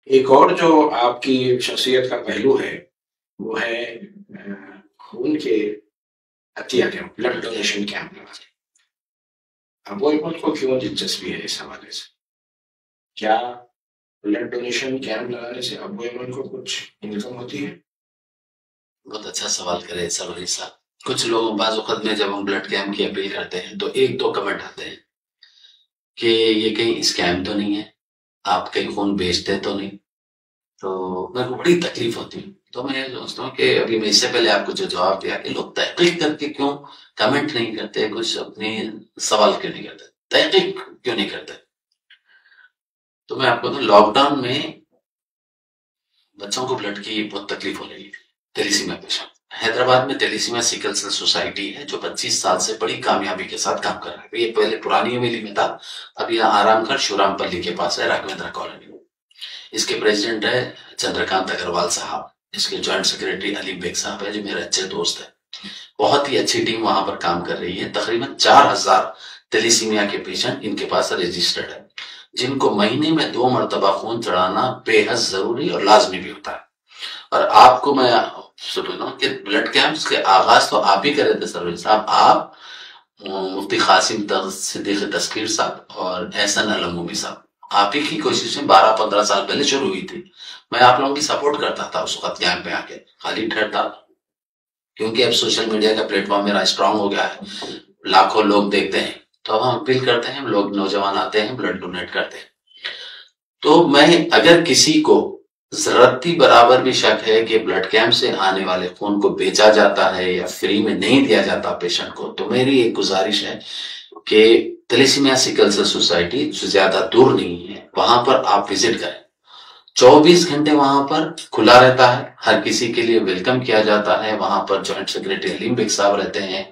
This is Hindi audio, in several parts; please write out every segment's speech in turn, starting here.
एक और जो आपकी शख्सियत का पहलू है, वो है खून के हत्या कैंप, ब्लड डोनेशन कैंप लगाना। अब वो को क्यों दिलचस्पी है इस हवाले से? क्या ब्लड डोनेशन कैंप लगाने से अब को कुछ इनकम होती है? बहुत अच्छा सवाल करे सरवरी साहब। कुछ लोग बाज़ वक़्त में जब हम ब्लड कैंप की अपील करते हैं तो 1-2 कमेंट आते हैं कि ये कहीं स्कैम तो नहीं है, आप कहीं खून बेचते तो नहीं। तो मेरे को बड़ी तकलीफ होती है। तो मैं ये सोचता हूँ कि अभी मैं इससे पहले आपको जो जवाब दिया कि लोग तहकीक करके क्यों कमेंट नहीं करते, कुछ अपने सवाल क्यों नहीं करते, तहकीक क्यों नहीं करते। तो मैं आपको बताऊं, लॉकडाउन में बच्चों को ब्लड की बहुत तकलीफ हो रही है। थैलेसीमिया पेशेंट हैदराबाद में थैलेसीमिया सिकल सेल सोसाइटी है जो 25 साल से बड़ी कामयाबी के साथ काम कर रहा है। ये पहले पुरानी हवेली में था, अब यहाँ आरामखर शिवरामपल्ली के पास है, राघवेंद्र कॉलोनी में। इसके प्रेसिडेंट है चंद्रकांत अग्रवाल साहब। इसके ज्वाइंट सेक्रेटरी अलीम बेग साहब है जो मेरे अच्छे दोस्त है। बहुत ही अच्छी टीम वहां पर काम कर रही है। तकरीबन 4000 थैलेसीमिया के पेशेंट इनके पास रजिस्टर्ड है, जिनको महीने में 2 मरतबा खून चढ़ाना बेहद जरूरी और लाजमी भी होता है। और आपको मैं सुना कि ब्लड कैंप्स के आगाज तो आप ही करे थे सरवीन साहब, आप, मुफ्ती कासिम सिद्दीक तस्कीर साहब और एहसन अलमूमी साहब, आप ही की कोशिशें 12-15 साल पहले शुरू हुई थी। मैं आप लोगों की सपोर्ट करता था उस वक्त कैंप में आके, खाली ठहरता, क्योंकि अब सोशल मीडिया का प्लेटफॉर्म मेरा स्ट्रांग हो गया है, लाखों लोग देखते हैं। तो अब हम अपील करते हैं, लोग नौजवान आते हैं, ब्लड डोनेट करते हैं। तो मैं, अगर किसी को जरूरती बराबर भी शक है कि ब्लड कैंप से आने वाले खून को बेचा जाता है या फ्री में नहीं दिया जाता पेशेंट को, तो मेरी एक गुजारिश है कि थैलेसीमिया सिकल सेल सोसाइटी जो ज्यादा दूर नहीं है, वहां पर आप विजिट करें। 24 घंटे वहां पर खुला रहता है, हर किसी के लिए वेलकम किया जाता है। वहां पर ज्वाइंट सेक्रेटरी अलीम बेग साहब रहते हैं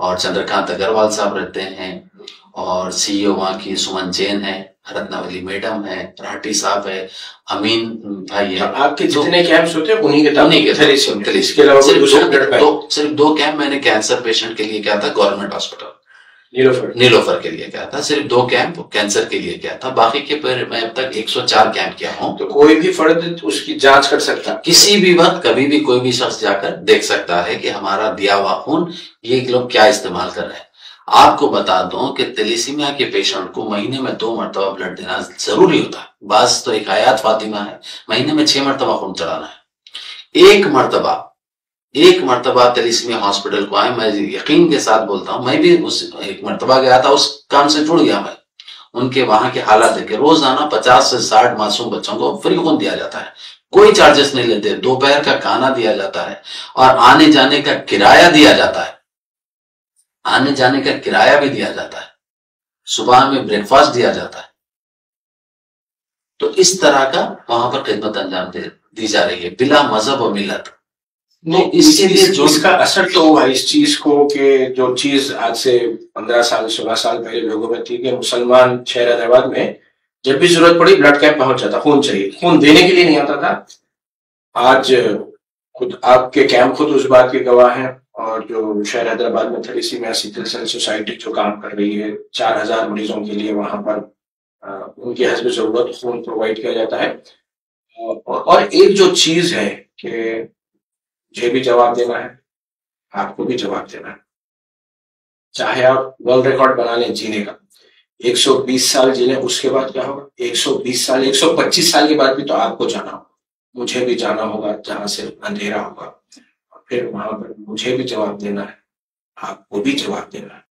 और चंद्रकांत अग्रवाल साहब रहते हैं, और सीईओ वहां की सुमन जैन है, रत्नावली मैडम है, राठी साहब है, अमीन भाई है। आपके जितने कैंप्स होते हैं उन्हीं के सिर्फ 2 कैंप मैंने कैंसर पेशेंट के लिए किया था, गवर्नमेंट हॉस्पिटल नीलोफर के लिए क्या था। सिर्फ 2 कैंप कैंसर के लिए क्या था, बाकी के पर मैं अब तक 104 कैंप किया हूँ। तो कोई भी फर्द उसकी जांच कर सकता है, किसी भी वक्त कभी भी कोई भी शख्स जाकर देख सकता है कि हमारा दिया हुआ खून ये लोग क्या इस्तेमाल कर रहे हैं। आपको बता दूं कि थैलेसीमिया के पेशेंट को महीने में 2 मरतबा ब्लड देना जरूरी होता है। बस तो एक हयात फातिमा है, महीने में 6 मरतबा खून चढ़ाना है। एक मरतबा थैलेसीमिया हॉस्पिटल को आए, मैं यकीन के साथ बोलता हूं, मैं भी उस एक मरतबा गया था, उस काम से जुड़ गया मैं। उनके वहां के हालात देखे, रोजाना 50 से 60 मासूम बच्चों को फ्री खून दिया जाता है, कोई चार्जेस नहीं लेते। दोपहर का खाना दिया जाता है और आने जाने का किराया दिया जाता है, आने जाने का किराया भी दिया जाता है, सुबह में ब्रेकफास्ट दिया जाता है। तो इस तरह का वहां पर खिदमत अंजाम दी जा रही है, बिला मजहब और मिलत। तो इसके लिए जो इसका असर तो हुआ इस चीज को कि जो चीज आज से 15 साल 16 साल पहले लोगों में थी कि मुसलमान शहर हैदराबाद में जब भी जरूरत पड़ी ब्लड कैंप पहुंच जाता, खून चाहिए, खून देने के लिए नहीं आता था। आज खुद आपके कैंप खुद उस बात के गवाह हैं। और जो शहर हैदराबाद में थैलेसीमिया सिकल सेल सोसाइटी जो काम कर रही है, 4000 मरीजों के लिए वहां पर उनकी हस्ब जरूरत खून प्रोवाइड किया जाता है। और एक जो चीज है कि मुझे भी जवाब देना है, आपको भी जवाब देना है, चाहे आप वर्ल्ड रिकॉर्ड बना लें जीने का, 120 साल जीने, उसके बाद क्या होगा? 120 साल 125 साल के बाद भी तो आपको जाना होगा, मुझे भी जाना होगा, जहां से अंधेरा होगा। और फिर वहां पर मुझे भी जवाब देना है, आपको भी जवाब देना है।